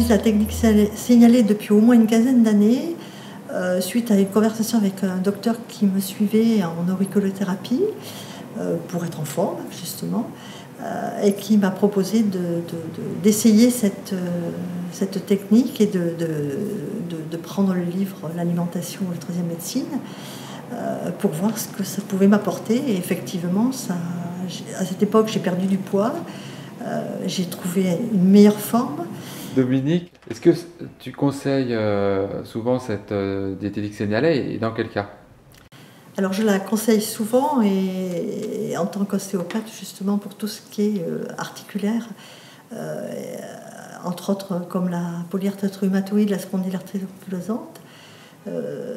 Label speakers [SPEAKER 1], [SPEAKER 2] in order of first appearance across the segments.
[SPEAKER 1] j'utilise la technique signalée depuis au moins une quinzaine d'années, suite à une conversation avec un docteur qui me suivait en auricolothérapie, pour être en forme, justement, et qui m'a proposé d'essayer cette technique et de prendre le livre L'alimentation et la troisième médecine pour voir ce que ça pouvait m'apporter. Et effectivement, à cette époque, j'ai perdu du poids, j'ai trouvé une meilleure forme.
[SPEAKER 2] Dominique, est-ce que tu conseilles souvent cette diététique signalée et dans quel cas?
[SPEAKER 1] Alors je la conseille souvent et en tant qu'ostéopathe justement pour tout ce qui est articulaire, entre autres comme la polyarthrite rhumatoïde, la spondylarthrite ankylosante,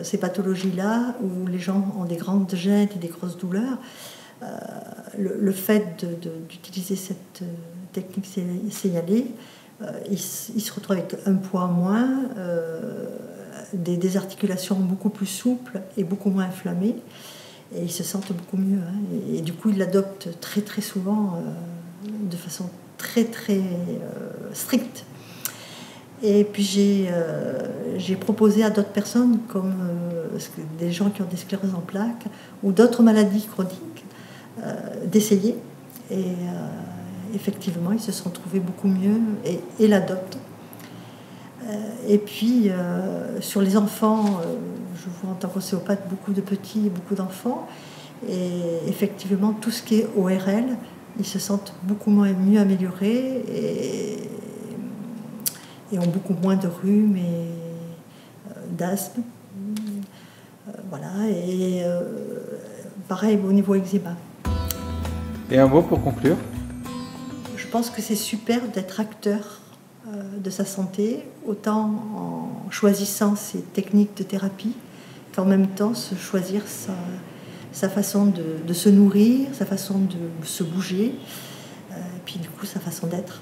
[SPEAKER 1] ces pathologies-là où les gens ont des grandes gênes et des grosses douleurs. Le fait d'utiliser cette technique signalée, ils se retrouvent avec un poids moins, des articulations beaucoup plus souples et beaucoup moins inflammées, et ils se sentent beaucoup mieux. Et du coup, ils l'adoptent très très souvent de façon très très stricte. Et puis j'ai proposé à d'autres personnes, comme des gens qui ont des scléroses en plaques ou d'autres maladies chroniques, d'essayer. Et effectivement, ils se sont trouvés beaucoup mieux et l'adoptent. Et puis, sur les enfants, je vois en tant qu'ostéopathe beaucoup de petits et beaucoup d'enfants. Et effectivement, tout ce qui est ORL, ils se sentent beaucoup mieux améliorés et ont beaucoup moins de rhume et d'asthme. Voilà, et pareil au niveau eczéma.
[SPEAKER 2] Et un mot pour conclure?
[SPEAKER 1] Je pense que c'est super d'être acteur de sa santé, autant en choisissant ses techniques de thérapie qu'en même temps se choisir sa façon de se nourrir, sa façon de se bouger, et puis du coup sa façon d'être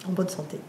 [SPEAKER 1] en bonne santé.